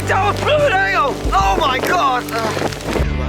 that was blue ale! Oh my god! Who am I?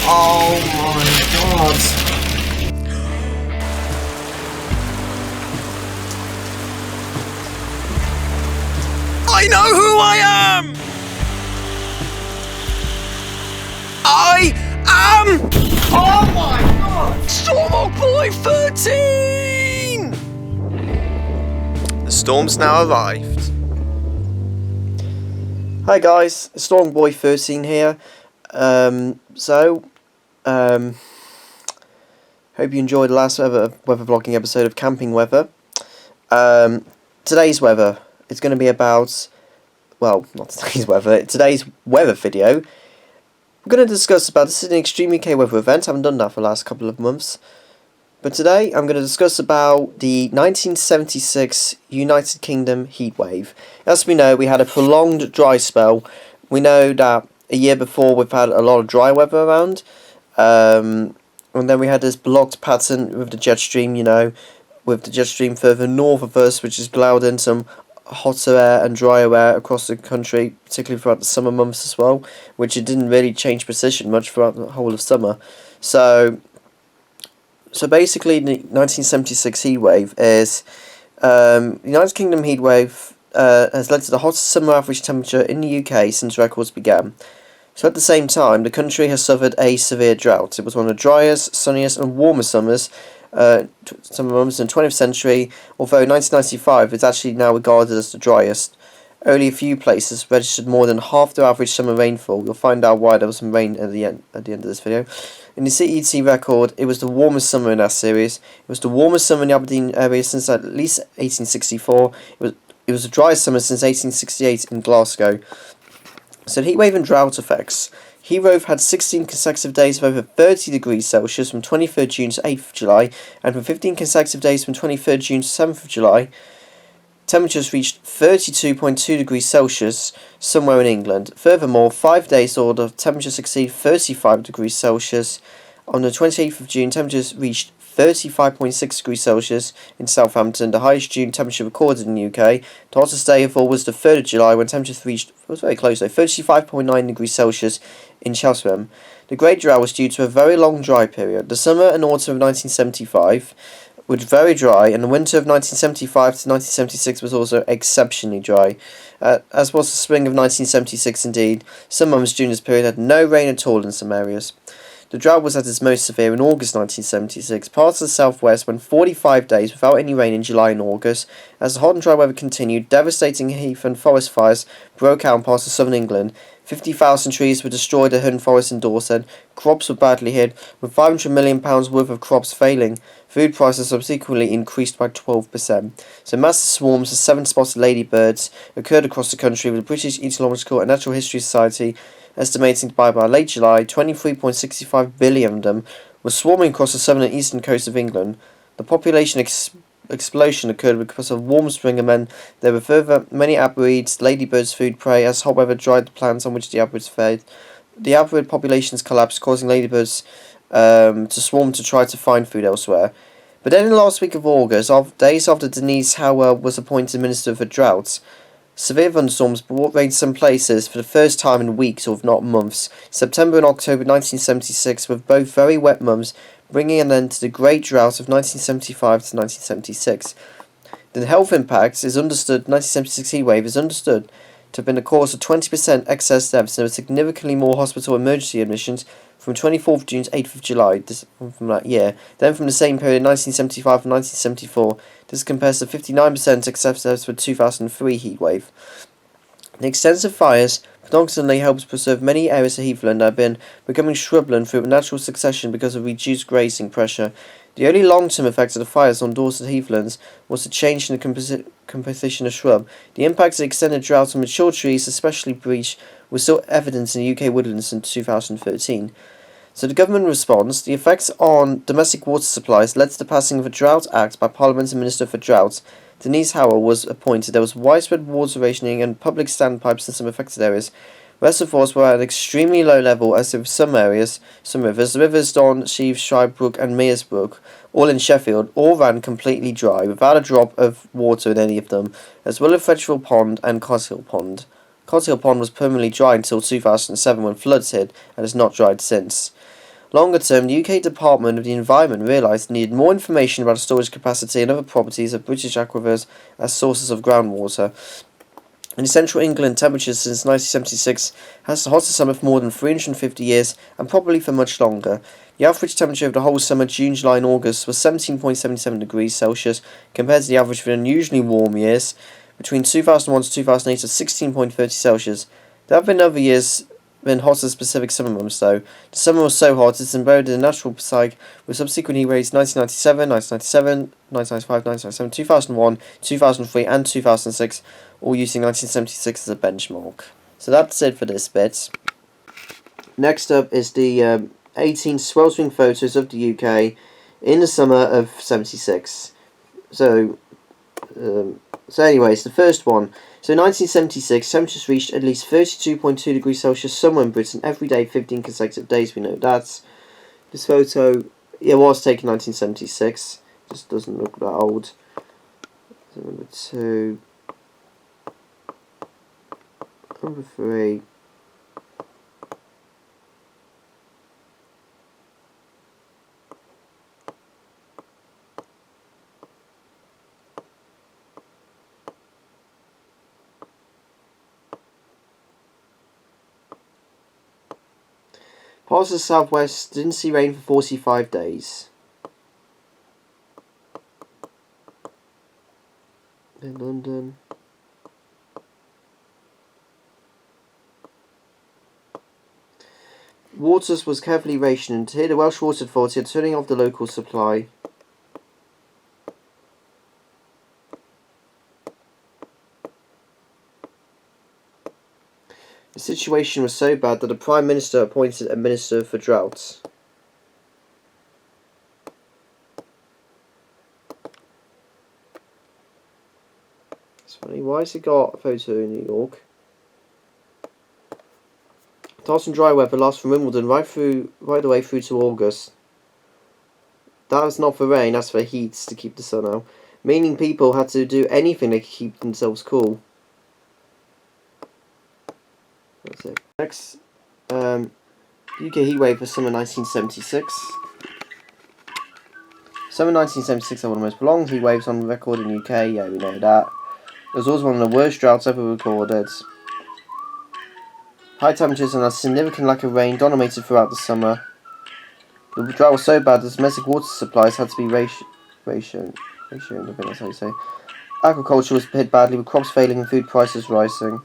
Oh my god! I know who I am! I am... Oh my god! Stormhawk Boy 13! The storm's now arrived. Hi guys, Storm Boy 13 here. Hope you enjoyed the last weather vlogging episode of Camping Weather. Today's weather, it's going to be about, well, not today's weather, today's weather video. We're going to discuss about the Sydney Extreme UK weather event. I haven't done that for the last couple of months. But today I'm going to discuss about the 1976 United Kingdom heatwave. As we know, we had a prolonged dry spell. We know that a year before we've had a lot of dry weather around. And then we had this blocked pattern with the jet stream, you know, with the jet stream further north of us, which has allowed in some hotter air and drier air across the country, particularly throughout the summer months as well, which it didn't really change position much throughout the whole of summer. So basically the 1976 heatwave is the United Kingdom heatwave has led to the hottest summer average temperature in the UK since records began. So at the same time, the country has suffered a severe drought. It was one of the driest, sunniest and warmest summers in the 20th century, although 1995 is actually now regarded as the driest. Only a few places registered more than half the average summer rainfall. You'll find out why there was some rain at the end of this video. In the CET record, it was the warmest summer in that series. It was the warmest summer in the Aberdeen area since at least 1864. It was the driest summer since 1868 in Glasgow. So the heatwave and drought effects. Heatwave had 16 consecutive days of over 30 degrees Celsius from 23rd June to 8th of July, and from 15 consecutive days from 23rd June to 7th of July. Temperatures reached 32.2 degrees Celsius somewhere in England. Furthermore, 5 days saw the temperatures exceed 35 degrees Celsius. On the 28th of June, temperatures reached 35.6 degrees Celsius in Southampton, the highest June temperature recorded in the UK. The hottest day of all was the 3rd of July, when temperatures reached, it was very close though, 35.9 degrees Celsius in Cheltenham. The Great Drought was due to a very long dry period. The summer and autumn of 1975 was very dry, and the winter of 1975 to 1976 was also exceptionally dry. As was the spring of 1976 indeed. Some months during this period had no rain at all in some areas. The drought was at its most severe in August 1976. Parts of the southwest went 45 days without any rain in July and August. As the hot and dry weather continued, devastating heath and forest fires broke out in parts of southern England. 50,000 trees were destroyed at Herne Forest in Dorset. Crops were badly hit, with £500 million worth of crops failing. Food prices subsequently increased by 12%. So massive swarms of 7-spotted ladybirds occurred across the country, with the British Ethnological and Natural History Society estimating by late July, 23.65 billion of them were swarming across the southern and eastern coast of England. The population explosion occurred because of warm spring, and then there were further many aprids, ladybirds, food prey, as hot weather dried the plants on which the aprids fed. The aprid populations collapsed, causing ladybirds to swarm to try to find food elsewhere. But then in the last week of August, days after Denise Howell was appointed Minister for Droughts, severe thunderstorms brought rain to some places for the first time in weeks, or if not months. September and October 1976 were both very wet months, bringing an end to the Great Drought of 1975 to 1976. The health impacts is understood. 1976 heatwave is understood to have been the cause of 20% excess deaths and significantly more hospital emergency admissions from 24th June to 8th of July from that year. Then from the same period, 1975 and 1974, this compares to 59% excess deaths for the 2003 heatwave. The extensive fires predominantly helped preserve many areas of heathland that have been becoming shrubland through natural succession because of reduced grazing pressure. The only long-term effect of the fires on Dorset heathlands was a change in the composition of shrub. The impact of the extended drought on mature trees, especially beech, was still evident in the UK woodlands in 2013. So the government response, the effects on domestic water supplies led to the passing of a Drought Act by Parliament and Minister for Droughts. Denise Howell was appointed. There was widespread water rationing and public standpipes in some affected areas. Reservoirs were at an extremely low level, as in some areas, some rivers, the rivers Don, Sheaves, Shirebrook and Mearsbrook, all in Sheffield, all ran completely dry, without a drop of water in any of them, as well as Fredgeville Pond and Coshill Pond. Coshill Pond was permanently dry until 2007 when floods hit, and has not dried since. Longer term, the UK Department of the Environment realised it needed more information about the storage capacity and other properties of British aquifers as sources of groundwater. In central England, temperatures since 1976 has the hottest summer for more than 350 years, and probably for much longer. The average temperature of the whole summer, June, July and August, was 17.77 degrees Celsius, compared to the average for unusually warm years, between 2001 to 2008 of 16.30 Celsius. There have been other years been hotter specific summer months though. The summer was so hot it's embedded in a natural cycle, with subsequent heat waves 1997, 1997, 1995, 1997, 2001, 2003 and 2006, all using 1976 as a benchmark. So that's it for this bit. Next up is the 18 sweltering photos of the UK in the summer of 76. So anyways, the first one. So in 1976, temperatures reached at least 32.2 degrees Celsius somewhere in Britain every day, 15 consecutive days. We know that. This photo, it was taken in 1976. Just doesn't look that old. So number 2. Number 3. Parts of the southwest didn't see rain for 45 days. In London. Waters was carefully rationed. Here the Welsh Water Authority are turning off the local supply. The situation was so bad that the Prime Minister appointed a Minister for Droughts. It's funny, why has it got a photo in New York? Hot and dry weather lasts from Wimbledon right the way through to August. That's not for rain, that's for heat to keep the sun out. Meaning people had to do anything they could keep themselves cool. That's it. Next, UK heatwave for summer 1976. Summer 1976 had one of the most prolonged heatwaves on record in the UK. Yeah, we know that. It was also one of the worst droughts ever recorded. High temperatures and a significant lack of rain dominated throughout the summer. The drought was so bad that domestic water supplies had to be rationed. I think that's how you say. Agriculture was hit badly, with crops failing and food prices rising.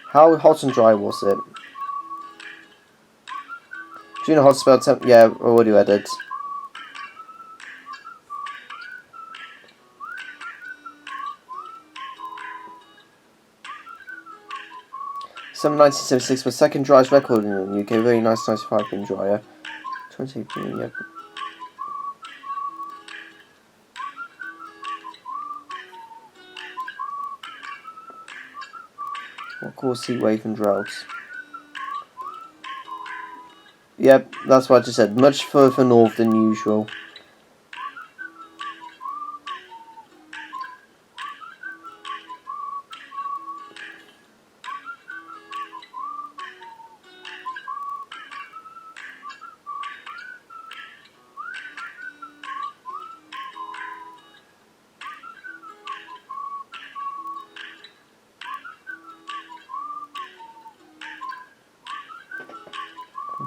How hot and dry was it? During the hot spell, yeah, already read it. Summer 1976 was second driest record in the UK. Very nice, 95 being drier. 2018, yep. What caused heat wave and droughts? Yep, that's what I just said. Much further north than usual.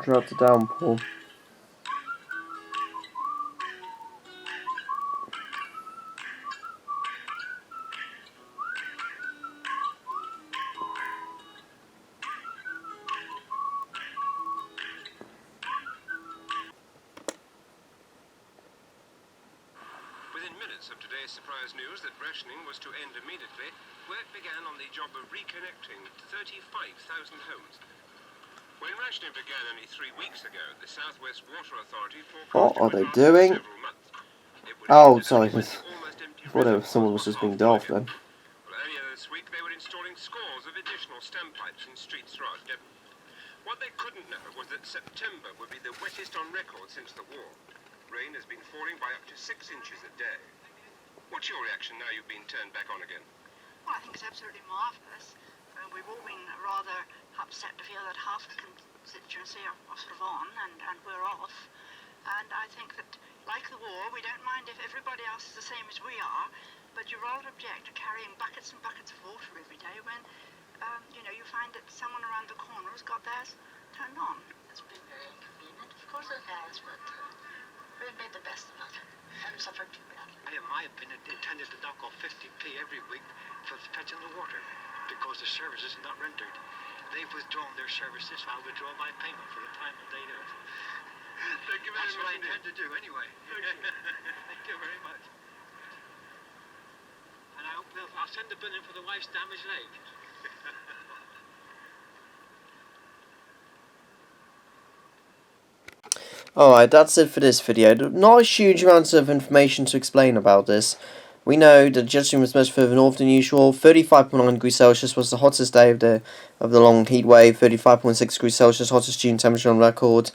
Drought to downpour. Within minutes of today's surprise news that rationing was to end immediately, work began on the job of reconnecting 35,000 homes. When rationing began only 3 weeks ago, the South West Water Authority forecast What are they doing? Oh, sorry. I thought someone was just being daft then. Earlier this week they were installing scores of additional or standpipes in streets throughout Devon. What they couldn't know was that September would be the wettest on record since the war. Rain has been falling by up to 6 inches a day. What's your reaction now you've been turned back on again? Well, I think it's absolutely marvellous. We've all been rather upset to feel that half the constituency are sort of on and we're off. And I think that, like the war, we don't mind if everybody else is the same as we are, but you rather object to carrying buckets and buckets of water every day when, you find that someone around the corner has got theirs turned on. It's been very inconvenient, of course it has, but we've made the best of it. Haven't suffered too badly. In my opinion, they intended to knock off 50p every week for fetching the water because the service is not rendered. They've withdrawn their services, so I'll withdraw my payment for the time that they do it. Thank you very That's much. what I intend to do anyway. Thank you very much. And I'll send the bill in for the wife's damaged leg. Alright, that's it for this video. Not a huge amount of information to explain about this. We know that the jet stream was much further north than usual. 35.9 degrees Celsius was the hottest day of the long heat wave. 35.6 degrees Celsius, hottest June temperature on record.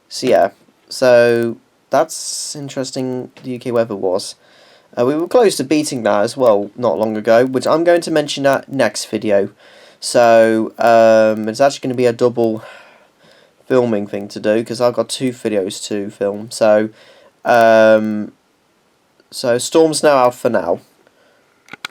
So yeah, so that's interesting. The UK weather was. We were close to beating that as well not long ago, which I'm going to mention that next video. So it's actually going to be a double filming thing to do because I've got 2 videos to film. So so Storm's now out for now.